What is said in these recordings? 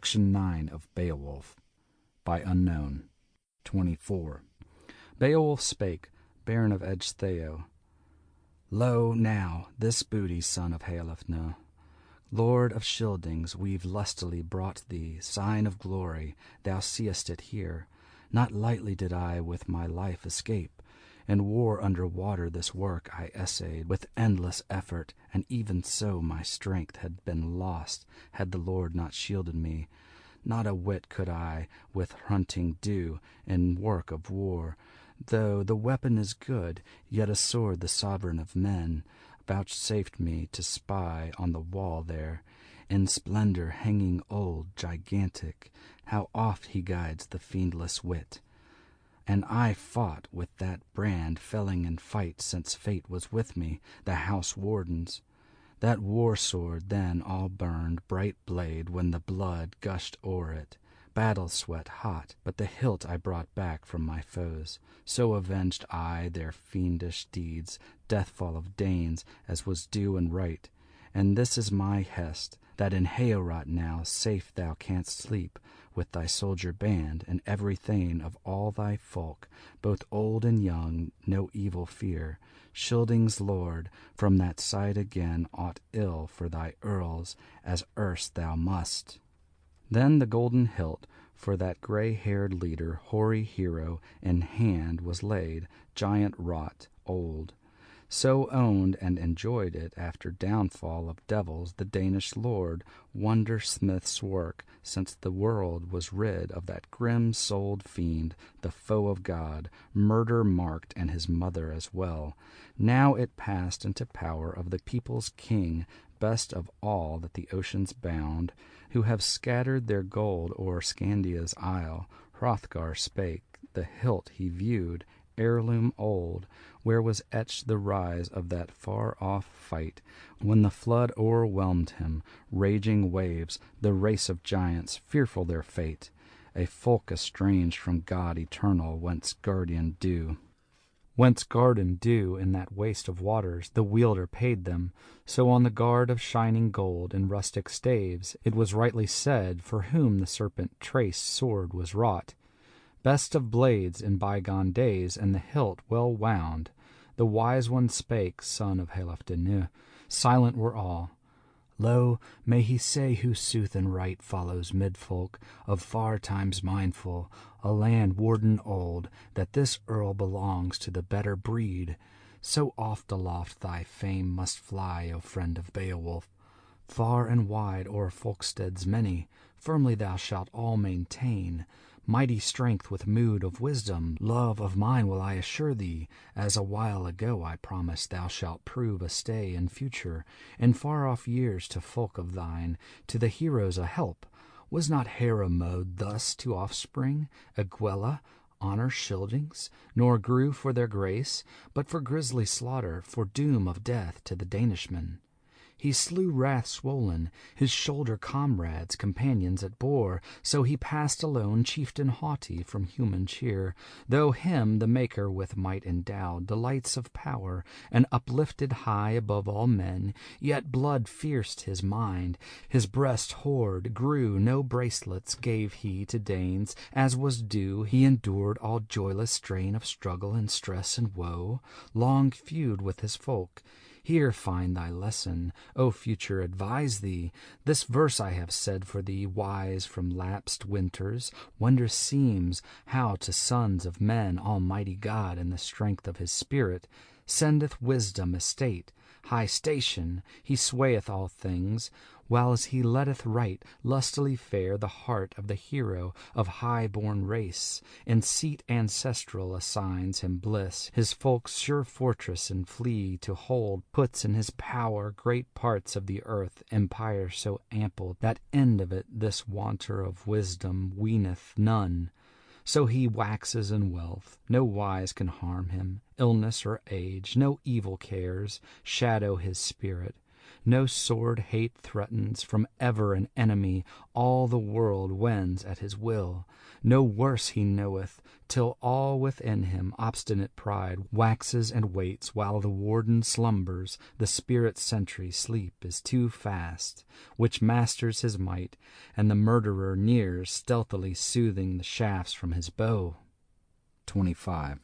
Section 9 of Beowulf, by Unknown. 24. Beowulf spake, bairn of Ecgtheow. Lo, now, this booty, son of Heorot, Lord of Scyldings, we've lustily brought thee, sign of glory, thou seest it here. Not lightly did I with my life escape. In war under water this work I essayed with endless effort, and even so my strength had been lost, had the Lord not shielded me. Not a whit could I with hunting do in work of war. Though the weapon is good, yet a sword the sovereign of men vouchsafed me to spy on the wall there, in splendor hanging old, gigantic, how oft he guides the fiendless wit. And I fought with that brand, felling in fight, since fate was with me, the house wardens. That war sword then all burned, bright blade, when the blood gushed o'er it. Battle sweat hot, but the hilt I brought back from my foes. So avenged I their fiendish deeds, deathfall of Danes, as was due and right. And this is my hest, that in Heorot now safe thou canst sleep, with thy soldier band, and every thane of all thy folk, both old and young, no evil fear. Scyldings' lord, from that side again aught ill for thy earls, as erst thou must. Then the golden hilt for that grey-haired leader, hoary hero, in hand was laid, giant wrought, old. So owned and enjoyed it after downfall of devils the Danish lord, wonder-smith's work, since the world was rid of that grim-souled fiend, the foe of God, murder-marked, and his mother as well. Now it passed into power of the people's king, best of all that the oceans bound, who have scattered their gold o'er Scandia's isle. Hrothgar spake, the hilt he viewed, heirloom old, where was etched the rise of that far-off fight, when the flood o'erwhelmed him, raging waves, the race of giants, fearful their fate, a folk estranged from God eternal, whence guardian dew in that waste of waters, the wielder paid them. So on the guard of shining gold in rustic staves, it was rightly said, for whom the serpent-traced sword was wrought. Best of blades in bygone days, and the hilt well wound. The wise one spake, son of Heorot, silent were all. Lo, may he say who sooth and right follows mid-folk, of far times mindful, a land warden old, that this earl belongs to the better breed. So oft aloft thy fame must fly, O friend of Beowulf. Far and wide o'er folksteads many, firmly thou shalt all maintain. Mighty strength with mood of wisdom, love of mine will I assure thee, as a while ago I promised thou shalt prove a stay in future, in far-off years to folk of thine, to the heroes a help. Was not Hera mowed thus to offspring, Egwella, honor Scyldings, nor grew for their grace, but for grisly slaughter, for doom of death to the Danishmen? He slew wrath-swollen, his shoulder comrades, companions it bore, so he passed alone, chieftain haughty, from human cheer. Though him the Maker with might endowed, delights of power, and uplifted high above all men, yet blood fierced his mind, his breast hoard grew, no bracelets gave he to Danes, as was due. He endured all joyless strain of struggle and stress and woe, long feud with his folk. Here find thy lesson, O future, advise thee. This verse I have said for thee, wise from lapsed winters. Wonder seems how to sons of men Almighty God, in the strength of his spirit, sendeth wisdom, estate, high station. He swayeth all things, whiles he letteth right lustily fare the heart of the hero of high-born race. In seat ancestral assigns him bliss, his folk's sure fortress and flea to hold, puts in his power great parts of the earth, empire so ample that end of it this wanter of wisdom weeneth none. So he waxes in wealth, no wise can harm him, illness or age, no evil cares shadow his spirit. No sword hate threatens from ever an enemy, all the world wends at his will. No worse he knoweth, till all within him obstinate pride waxes and waits, while the warden slumbers, the spirit sentry sleep is too fast, which masters his might, and the murderer nears, stealthily soothing the shafts from his bow. 25.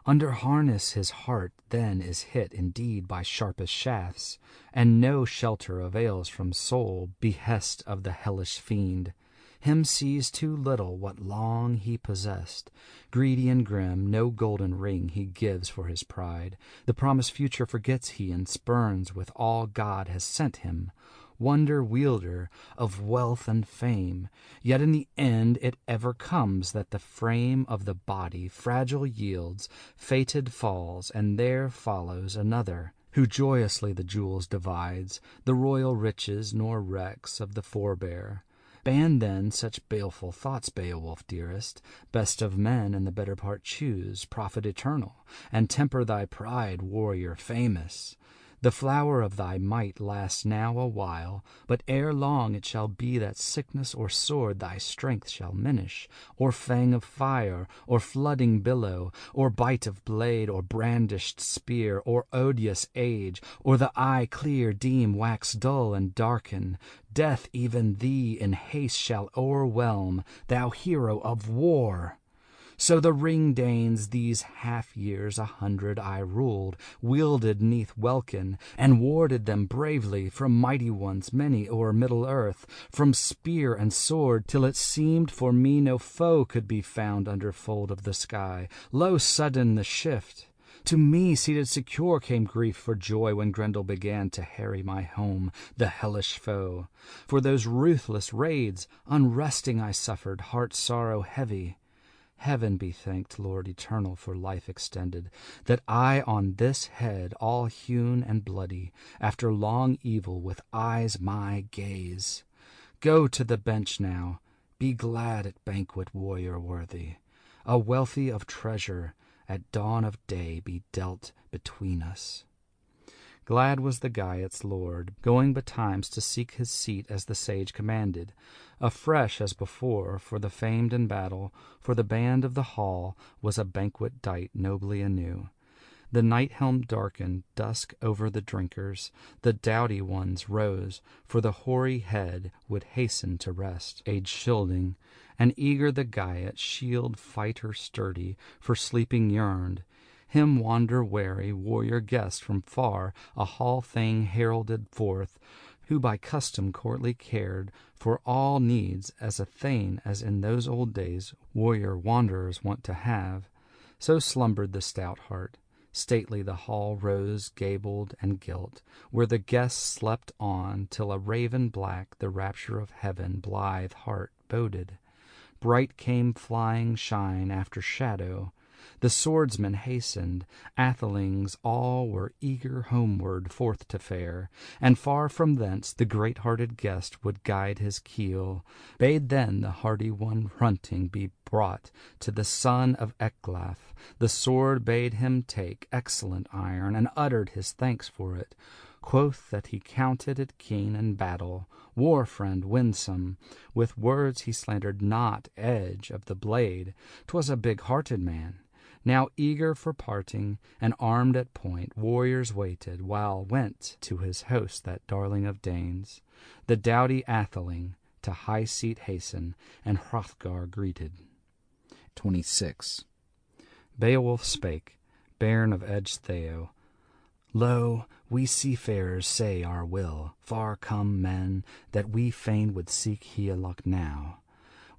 Under harness his heart then is hit indeed by sharpest shafts, and no shelter avails from soul behest of the hellish fiend. Him sees too little what long he possessed. Greedy and grim, no golden ring he gives for his pride. The promised future forgets he, and spurns with all God has sent him. Wonder wielder of wealth and fame, yet in the end it ever comes that the frame of the body fragile yields, fated falls, and there follows another, who joyously the jewels divides, the royal riches nor recks of the forebear. Ban then such baleful thoughts, Beowulf, dearest, best of men and the better part choose, prophet eternal, and temper thy pride, warrior famous. The flower of thy might lasts now a while, but ere long it shall be that sickness or sword thy strength shall minish, or fang of fire, or flooding billow, or bite of blade, or brandished spear, or odious age, or the eye clear deem wax dull and darken. Death even thee in haste shall o'erwhelm, thou hero of war. So the Ring-Danes these half-years 100 I ruled, wielded 'neath welkin, and warded them bravely from mighty ones many o'er Middle-earth, from spear and sword, till it seemed for me no foe could be found under fold of the sky. Lo, sudden the shift! To me, seated secure, came grief for joy when Grendel began to harry my home, the hellish foe. For those ruthless raids, unresting I suffered, heart sorrow heavy. Heaven be thanked, Lord eternal, for life extended, that I on this head, all hewn and bloody, after long evil with eyes my gaze. Go to the bench now, be glad at banquet, warrior worthy. A wealthy of treasure at dawn of day be dealt between us. Glad was the Geats' lord, going betimes to seek his seat as the sage commanded. Afresh as before, for the famed in battle, for the band of the hall was a banquet dight nobly anew. The night helm darkened, dusk over the drinkers. The doughty ones rose, for the hoary head would hasten to rest. Aged Scylding, and eager the Geat, shield fighter sturdy, for sleeping yearned. Him wander-weary warrior guest from far a hall-thane heralded forth, who by custom courtly cared for all needs as a thane, as in those old days warrior wanderers wont to have. So slumbered the stout heart. Stately the hall rose, gabled and gilt, where the guests slept on, till a raven black the rapture of heaven blithe heart boded. Bright came flying shine after shadow. The swordsmen hastened, athelings all were eager homeward forth to fare, and far from thence the great-hearted guest would guide his keel. Bade then the hardy one Hrunting be brought to the son of Ecglaf. The sword bade him take, excellent iron, and uttered his thanks for it. Quoth that he counted it keen in battle, war-friend winsome. With words he slandered not edge of the blade. 'Twas a big-hearted man. Now eager for parting, and armed at point, warriors waited, while went to his host that darling of Danes. The doughty atheling to high seat hasten, and Hrothgar greeted. 26. Beowulf spake, bairn of Edge-Theo. Lo, we seafarers say our will, far come men, that we fain would seek Heorot now.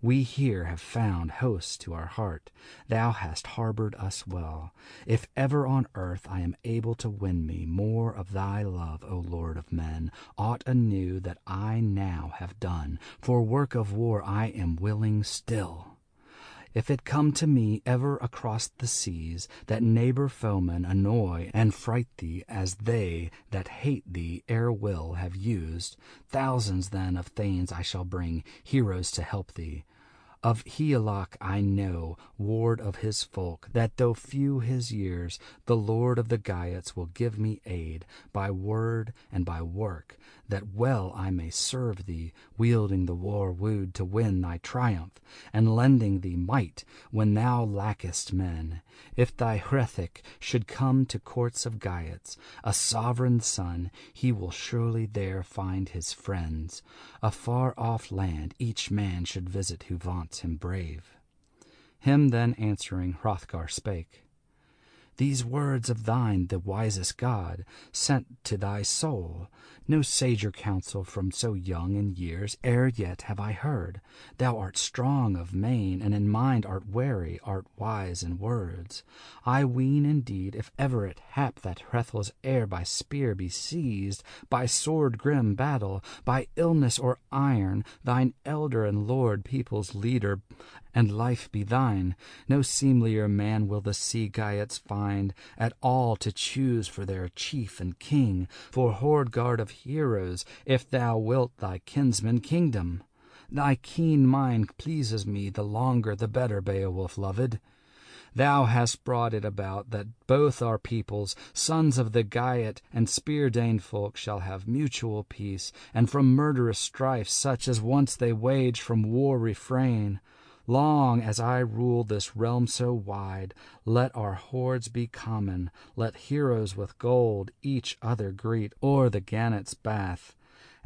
We here have found hosts to our heart. Thou hast harboured us well. If ever on earth I am able to win me more of thy love, O Lord of men, aught anew that I now have done, for work of war I am willing still. If it come to me ever across the seas, that neighbour foemen annoy and fright thee as they that hate thee ere will have used, thousands then of thanes I shall bring, heroes to help thee. Of Heorot I know, ward of his folk, that though few his years, the Lord of the Geats will give me aid, by word and by work, that well I may serve thee, wielding the war-wood to win thy triumph, and lending thee might when thou lackest men. If thy Hrothgar should come to courts of Geats, a sovereign son, he will surely there find his friends. A far-off land each man should visit who vaunts him brave. Him then answering Hrothgar spake, These words of thine the wisest God sent to thy soul. No sager counsel from so young in years ere yet have I heard. Thou art strong of main, and in mind art wary, art wise in words. I ween indeed, if ever it hap that Hrethel's heir by spear be seized, by sword grim battle, by illness or iron, thine elder and lord people's leader, and life be thine, no seemlier man will the sea Geats find at all to choose for their chief and king, for Hrothgar of heroes, if thou wilt thy kinsman kingdom. Thy keen mind pleases me, the longer the better, Beowulf loved. Thou hast brought it about that both our peoples, sons of the Geat and Spear-Dane folk, shall have mutual peace, and from murderous strife, such as once they waged, from war refrain. Long as I rule this realm so wide, let our hoards be common, let heroes with gold each other greet o'er the gannet's bath,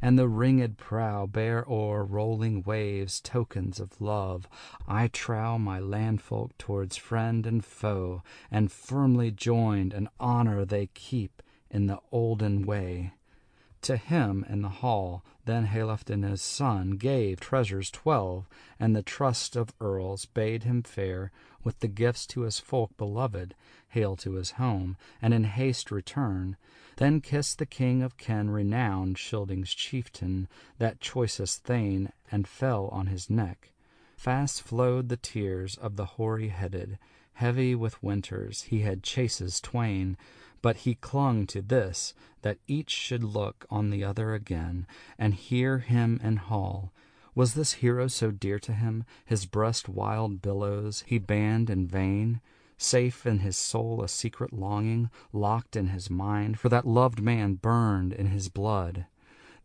and the ringed prow bear o'er rolling waves tokens of love. I trow my landfolk towards friend and foe, and firmly joined, and honor they keep in the olden way. To him in the hall then Heorot his son gave treasures 12, and the trust of earls bade him fare with the gifts to his folk beloved, hail to his home, and in haste return. Then kissed the king of Ken renowned Scyldings' chieftain, that choicest thane, and fell on his neck. Fast flowed the tears of the hoary-headed, heavy with winters he had chases twain, but he clung to this, that each should look on the other again, and hear him in hall. Was this hero so dear to him, his breast wild billows he banned in vain? Safe in his soul a secret longing, locked in his mind, for that loved man burned in his blood.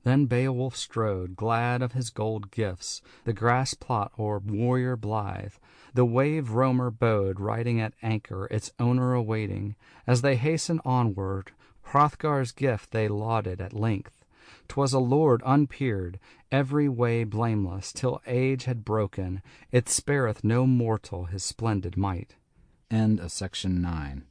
Then Beowulf strode, glad of his gold gifts, the grass plot o'er warrior blithe. The wave-roamer bode, riding at anchor, its owner awaiting. As they hastened onward, Hrothgar's gift they lauded at length. 'Twas a lord unpeered, every way blameless, till age had broken. It spareth no mortal his splendid might. End of section 9.